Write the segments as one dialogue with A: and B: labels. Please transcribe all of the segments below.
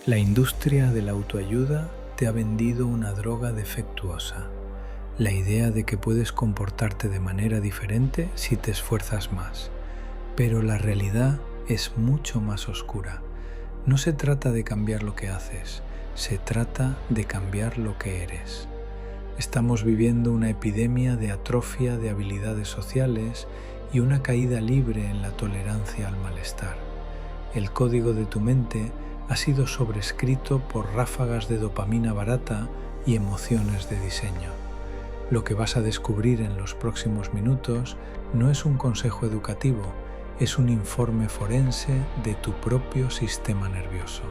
A: La industria de la autoayuda te ha vendido una droga defectuosa, la idea de que puedes comportarte de manera diferente si te esfuerzas más. Pero la realidad es mucho más oscura. No se trata de cambiar lo que haces, se trata de cambiar lo que eres. Estamos viviendo una epidemia de atrofia de habilidades sociales y una caída libre en la tolerancia al malestar. El código de tu mente ha sido sobrescrito por ráfagas de dopamina barata y emociones de diseño. Lo que vas a descubrir en los próximos minutos no es un consejo educativo, es un informe forense de tu propio sistema nervioso.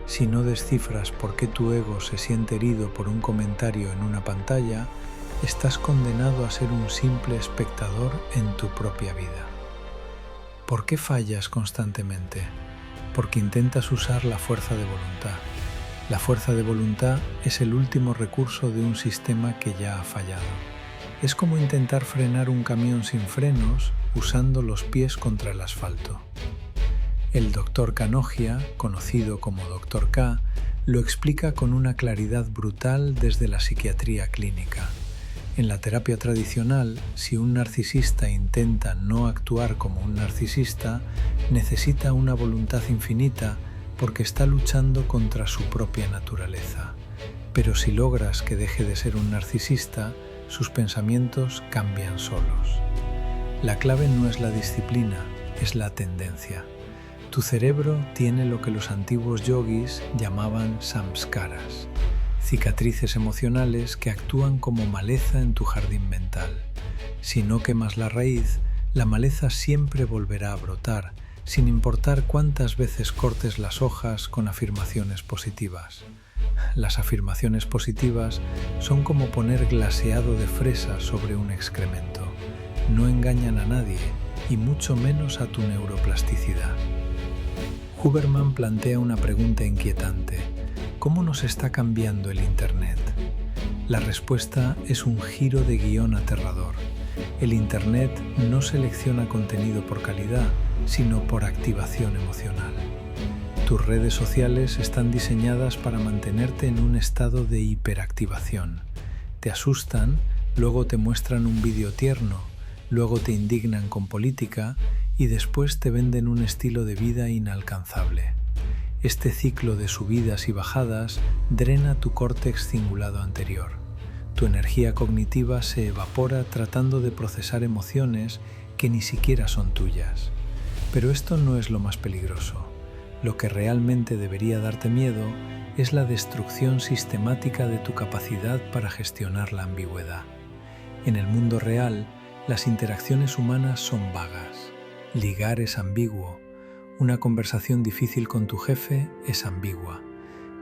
A: Si no descifras por qué tu ego se siente herido por un comentario en una pantalla, estás condenado a ser un simple espectador en tu propia vida. ¿Por qué fallas constantemente? Porque intentas usar la fuerza de voluntad. La fuerza de voluntad es el último recurso de un sistema que ya ha fallado. Es como intentar frenar un camión sin frenos usando los pies contra el asfalto. El Dr. Kanogia, conocido como Dr. K, lo explica con una claridad brutal desde la psiquiatría clínica. En la terapia tradicional, si un narcisista intenta no actuar como un narcisista, necesita una voluntad infinita porque está luchando contra su propia naturaleza. Pero si logras que deje de ser un narcisista, sus pensamientos cambian solos. La clave no es la disciplina, es la tendencia. Tu cerebro tiene lo que los antiguos yogis llamaban samskaras, cicatrices emocionales que actúan como maleza en tu jardín mental. Si no quemas la raíz, la maleza siempre volverá a brotar, sin importar cuántas veces cortes las hojas con afirmaciones positivas. Las afirmaciones positivas son como poner glaseado de fresa sobre un excremento. No engañan a nadie, y mucho menos a tu neuroplasticidad. Huberman plantea una pregunta inquietante. ¿Cómo nos está cambiando el Internet? La respuesta es un giro de guión aterrador. El Internet no selecciona contenido por calidad, sino por activación emocional. Tus redes sociales están diseñadas para mantenerte en un estado de hiperactivación. Te asustan, luego te muestran un vídeo tierno, luego te indignan con política y después te venden un estilo de vida inalcanzable. Este ciclo de subidas y bajadas drena tu córtex cingulado anterior. Tu energía cognitiva se evapora tratando de procesar emociones que ni siquiera son tuyas. Pero esto no es lo más peligroso. Lo que realmente debería darte miedo es la destrucción sistemática de tu capacidad para gestionar la ambigüedad. En el mundo real, las interacciones humanas son vagas. Ligar es ambiguo. Una conversación difícil con tu jefe es ambigua,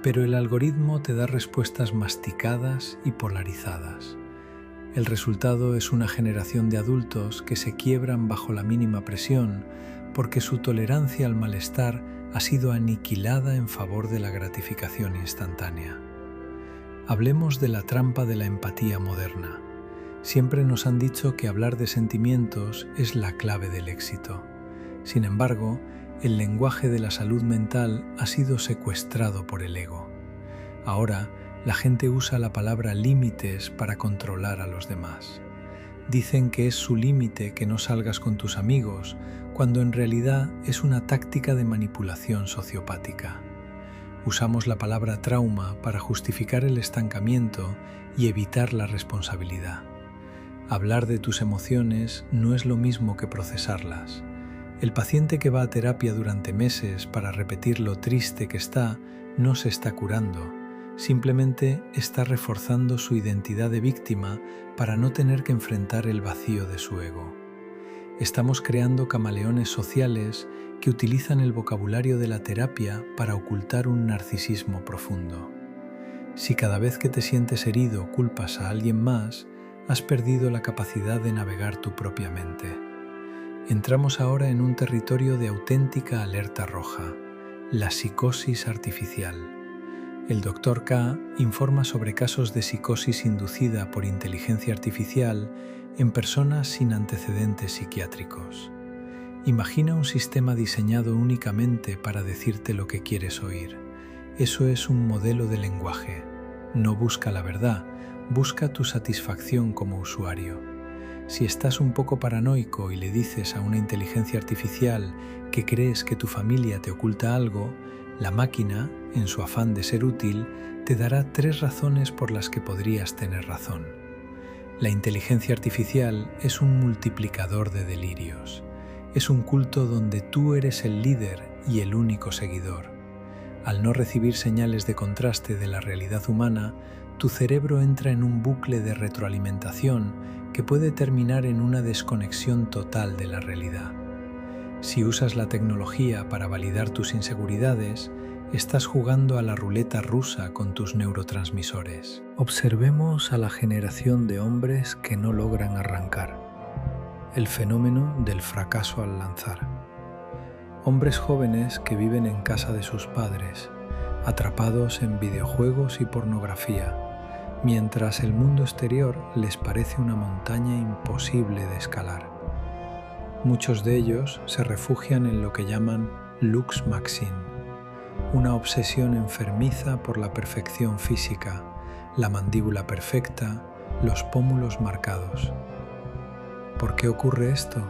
A: pero el algoritmo te da respuestas masticadas y polarizadas. El resultado es una generación de adultos que se quiebran bajo la mínima presión porque su tolerancia al malestar ha sido aniquilada en favor de la gratificación instantánea. Hablemos de la trampa de la empatía moderna. Siempre nos han dicho que hablar de sentimientos es la clave del éxito. Sin embargo, el lenguaje de la salud mental ha sido secuestrado por el ego. Ahora, la gente usa la palabra límites para controlar a los demás. Dicen que es su límite que no salgas con tus amigos, cuando en realidad es una táctica de manipulación sociopática. Usamos la palabra trauma para justificar el estancamiento y evitar la responsabilidad. Hablar de tus emociones no es lo mismo que procesarlas. El paciente que va a terapia durante meses para repetir lo triste que está, no se está curando, simplemente está reforzando su identidad de víctima para no tener que enfrentar el vacío de su ego. Estamos creando camaleones sociales que utilizan el vocabulario de la terapia para ocultar un narcisismo profundo. Si cada vez que te sientes herido culpas a alguien más, has perdido la capacidad de navegar tu propia mente. Entramos ahora en un territorio de auténtica alerta roja, la psicosis artificial. El Dr. K informa sobre casos de psicosis inducida por inteligencia artificial en personas sin antecedentes psiquiátricos. Imagina un sistema diseñado únicamente para decirte lo que quieres oír. Eso es un modelo de lenguaje. No busca la verdad, busca tu satisfacción como usuario. Si estás un poco paranoico y le dices a una inteligencia artificial que crees que tu familia te oculta algo, la máquina, en su afán de ser útil, te dará 3 razones por las que podrías tener razón. La inteligencia artificial es un multiplicador de delirios. Es un culto donde tú eres el líder y el único seguidor. Al no recibir señales de contraste de la realidad humana, tu cerebro entra en un bucle de retroalimentación que puede terminar en una desconexión total de la realidad. Si usas la tecnología para validar tus inseguridades, estás jugando a la ruleta rusa con tus neurotransmisores. Observemos a la generación de hombres que no logran arrancar. El fenómeno del fracaso al lanzar. Hombres jóvenes que viven en casa de sus padres, atrapados en videojuegos y pornografía, mientras el mundo exterior les parece una montaña imposible de escalar. Muchos de ellos se refugian en lo que llaman lux machine, una obsesión enfermiza por la perfección física, la mandíbula perfecta, los pómulos marcados. ¿Por qué ocurre esto?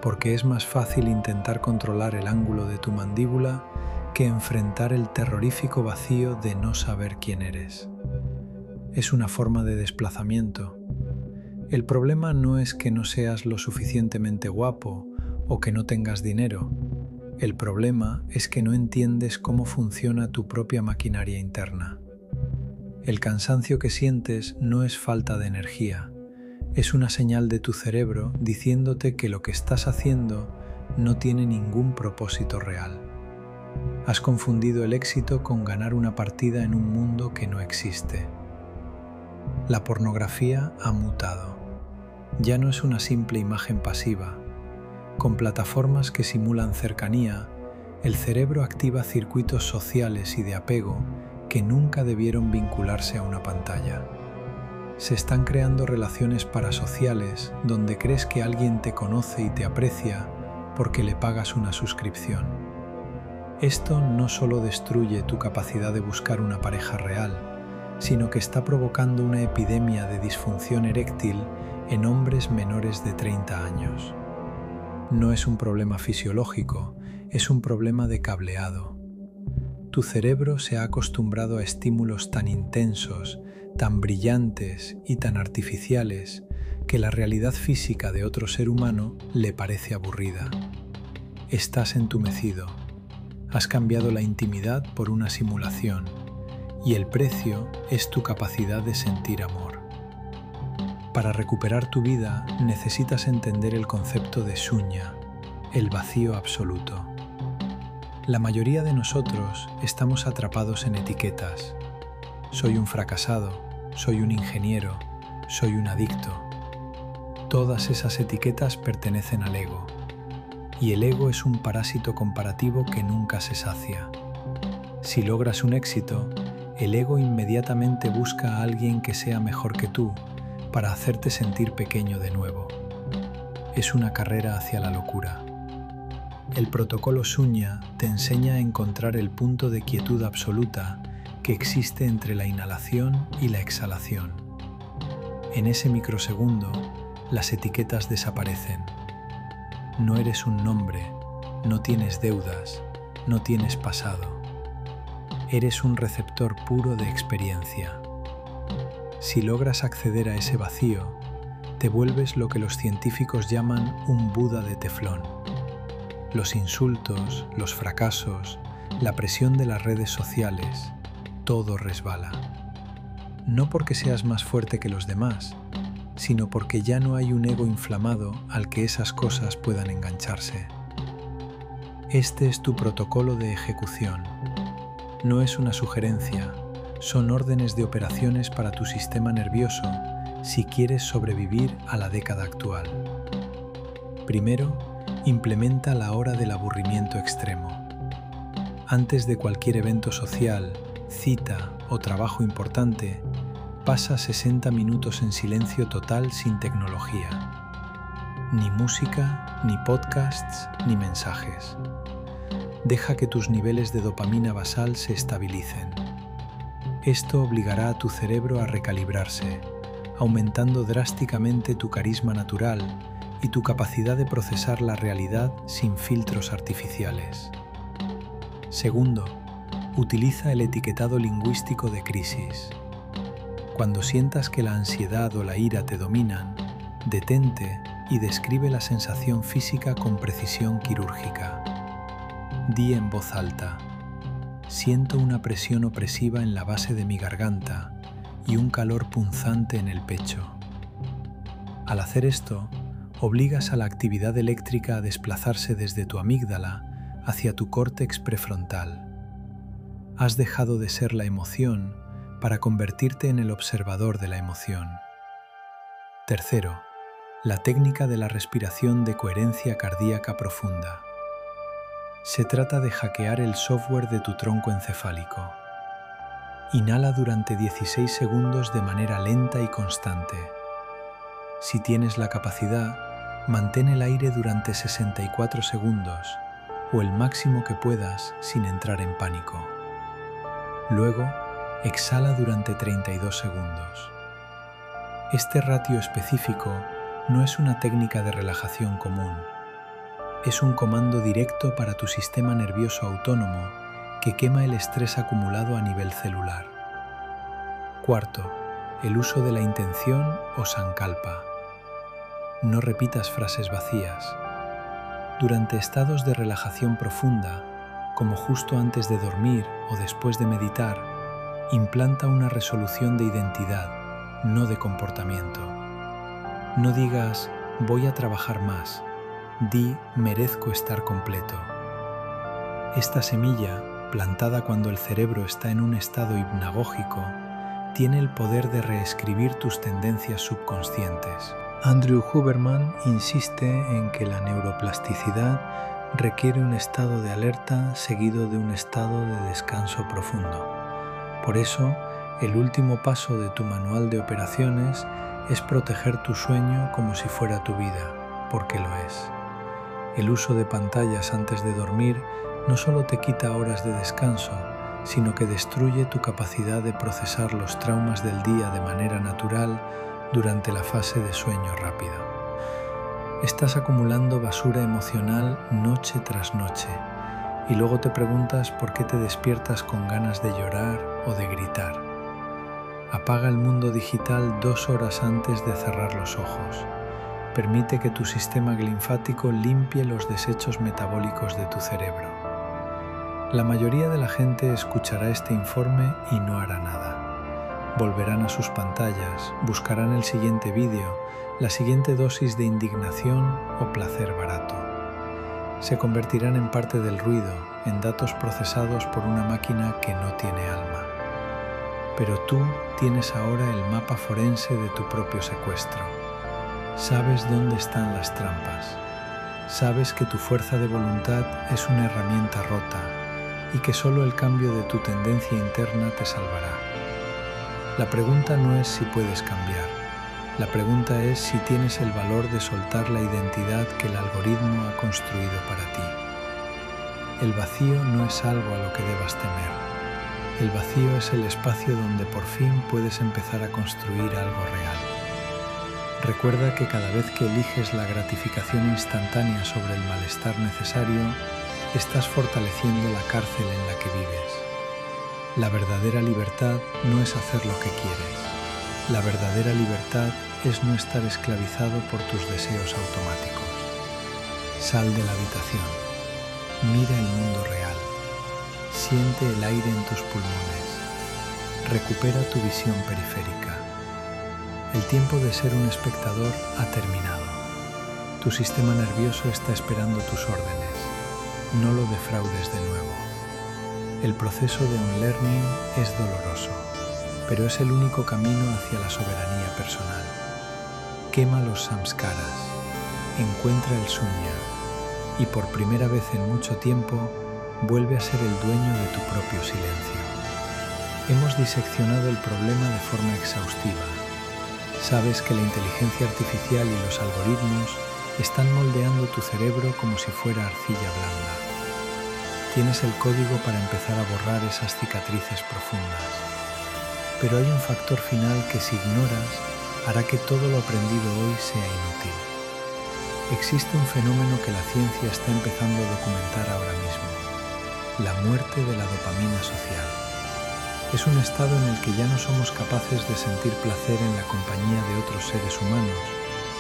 A: Porque es más fácil intentar controlar el ángulo de tu mandíbula que enfrentar el terrorífico vacío de no saber quién eres. Es una forma de desplazamiento. El problema no es que no seas lo suficientemente guapo o que no tengas dinero. El problema es que no entiendes cómo funciona tu propia maquinaria interna. El cansancio que sientes no es falta de energía. Es una señal de tu cerebro diciéndote que lo que estás haciendo no tiene ningún propósito real. Has confundido el éxito con ganar una partida en un mundo que no existe. La pornografía ha mutado. Ya no es una simple imagen pasiva. Con plataformas que simulan cercanía, el cerebro activa circuitos sociales y de apego que nunca debieron vincularse a una pantalla. Se están creando relaciones parasociales donde crees que alguien te conoce y te aprecia porque le pagas una suscripción. Esto no solo destruye tu capacidad de buscar una pareja real, sino que está provocando una epidemia de disfunción eréctil en hombres menores de 30 años. No es un problema fisiológico, es un problema de cableado. Tu cerebro se ha acostumbrado a estímulos tan intensos, tan brillantes y tan artificiales que la realidad física de otro ser humano le parece aburrida. Estás entumecido. Has cambiado la intimidad por una simulación y el precio es tu capacidad de sentir amor. Para recuperar tu vida necesitas entender el concepto de sueña, el vacío absoluto. La mayoría de nosotros estamos atrapados en etiquetas. Soy un fracasado, soy un ingeniero, soy un adicto. Todas esas etiquetas pertenecen al ego. Y el ego es un parásito comparativo que nunca se sacia. Si logras un éxito, el ego inmediatamente busca a alguien que sea mejor que tú para hacerte sentir pequeño de nuevo. Es una carrera hacia la locura. El protocolo Sueña te enseña a encontrar el punto de quietud absoluta que existe entre la inhalación y la exhalación. En ese microsegundo, las etiquetas desaparecen. No eres un nombre, no tienes deudas, no tienes pasado. Eres un receptor puro de experiencia. Si logras acceder a ese vacío, te vuelves lo que los científicos llaman un Buda de teflón. Los insultos, los fracasos, la presión de las redes sociales, todo resbala. No porque seas más fuerte que los demás, sino porque ya no hay un ego inflamado al que esas cosas puedan engancharse. Este es tu protocolo de ejecución. No es una sugerencia, son órdenes de operaciones para tu sistema nervioso si quieres sobrevivir a la década actual. Primero, implementa la hora del aburrimiento extremo. Antes de cualquier evento social, cita o trabajo importante, pasa 60 minutos en silencio total sin tecnología. Ni música, ni podcasts, ni mensajes. Deja que tus niveles de dopamina basal se estabilicen. Esto obligará a tu cerebro a recalibrarse, aumentando drásticamente tu carisma natural y tu capacidad de procesar la realidad sin filtros artificiales. Segundo, utiliza el etiquetado lingüístico de crisis. Cuando sientas que la ansiedad o la ira te dominan, detente y describe la sensación física con precisión quirúrgica. Di en voz alta: siento una presión opresiva en la base de mi garganta y un calor punzante en el pecho. Al hacer esto, obligas a la actividad eléctrica a desplazarse desde tu amígdala hacia tu córtex prefrontal. Has dejado de ser la emoción para convertirte en el observador de la emoción. Tercero, la técnica de la respiración de coherencia cardíaca profunda. Se trata de hackear el software de tu tronco encefálico. Inhala durante 16 segundos de manera lenta y constante. Si tienes la capacidad, mantén el aire durante 64 segundos o el máximo que puedas sin entrar en pánico. Luego, exhala durante 32 segundos. Este ratio específico no es una técnica de relajación común. Es un comando directo para tu sistema nervioso autónomo que quema el estrés acumulado a nivel celular. Cuarto, el uso de la intención o sankalpa. No repitas frases vacías. Durante estados de relajación profunda, como justo antes de dormir o después de meditar, implanta una resolución de identidad, no de comportamiento. No digas, voy a trabajar más. Di, merezco estar completo. Esta semilla, plantada cuando el cerebro está en un estado hipnagógico, tiene el poder de reescribir tus tendencias subconscientes. Andrew Huberman insiste en que la neuroplasticidad requiere un estado de alerta seguido de un estado de descanso profundo. Por eso, el último paso de tu manual de operaciones es proteger tu sueño como si fuera tu vida, porque lo es. El uso de pantallas antes de dormir no solo te quita horas de descanso, sino que destruye tu capacidad de procesar los traumas del día de manera natural durante la fase de sueño rápido. Estás acumulando basura emocional noche tras noche y luego te preguntas por qué te despiertas con ganas de llorar o de gritar. Apaga el mundo digital 2 horas antes de cerrar los ojos. Permite que tu sistema linfático limpie los desechos metabólicos de tu cerebro. La mayoría de la gente escuchará este informe y no hará nada. Volverán a sus pantallas, buscarán el siguiente vídeo, la siguiente dosis de indignación o placer barato. Se convertirán en parte del ruido, en datos procesados por una máquina que no tiene alma. Pero tú tienes ahora el mapa forense de tu propio secuestro. Sabes dónde están las trampas. Sabes que tu fuerza de voluntad es una herramienta rota y que solo el cambio de tu tendencia interna te salvará. La pregunta no es si puedes cambiar. La pregunta es si tienes el valor de soltar la identidad que el algoritmo ha construido para ti. El vacío no es algo a lo que debas temer. El vacío es el espacio donde por fin puedes empezar a construir algo real. Recuerda que cada vez que eliges la gratificación instantánea sobre el malestar necesario, estás fortaleciendo la cárcel en la que vives. La verdadera libertad no es hacer lo que quieres. La verdadera libertad es no estar esclavizado por tus deseos automáticos. Sal de la habitación. Mira el mundo real. Siente el aire en tus pulmones. Recupera tu visión periférica. El tiempo de ser un espectador ha terminado. Tu sistema nervioso está esperando tus órdenes. No lo defraudes de nuevo. El proceso de unlearning es doloroso, pero es el único camino hacia la soberanía personal. Quema los samskaras, encuentra el sunya y por primera vez en mucho tiempo vuelve a ser el dueño de tu propio silencio. Hemos diseccionado el problema de forma exhaustiva. Sabes que la inteligencia artificial y los algoritmos están moldeando tu cerebro como si fuera arcilla blanda. Tienes el código para empezar a borrar esas cicatrices profundas. Pero hay un factor final que, si ignoras, hará que todo lo aprendido hoy sea inútil. Existe un fenómeno que la ciencia está empezando a documentar ahora mismo: la muerte de la dopamina social. Es un estado en el que ya no somos capaces de sentir placer en la compañía de otros seres humanos,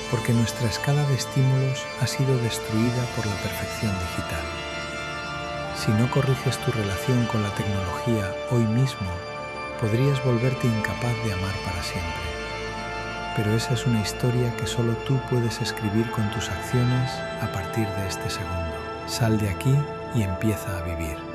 A: porque nuestra escala de estímulos ha sido destruida por la perfección digital. Si no corriges tu relación con la tecnología hoy mismo, podrías volverte incapaz de amar para siempre. Pero esa es una historia que solo tú puedes escribir con tus acciones a partir de este segundo. Sal de aquí y empieza a vivir.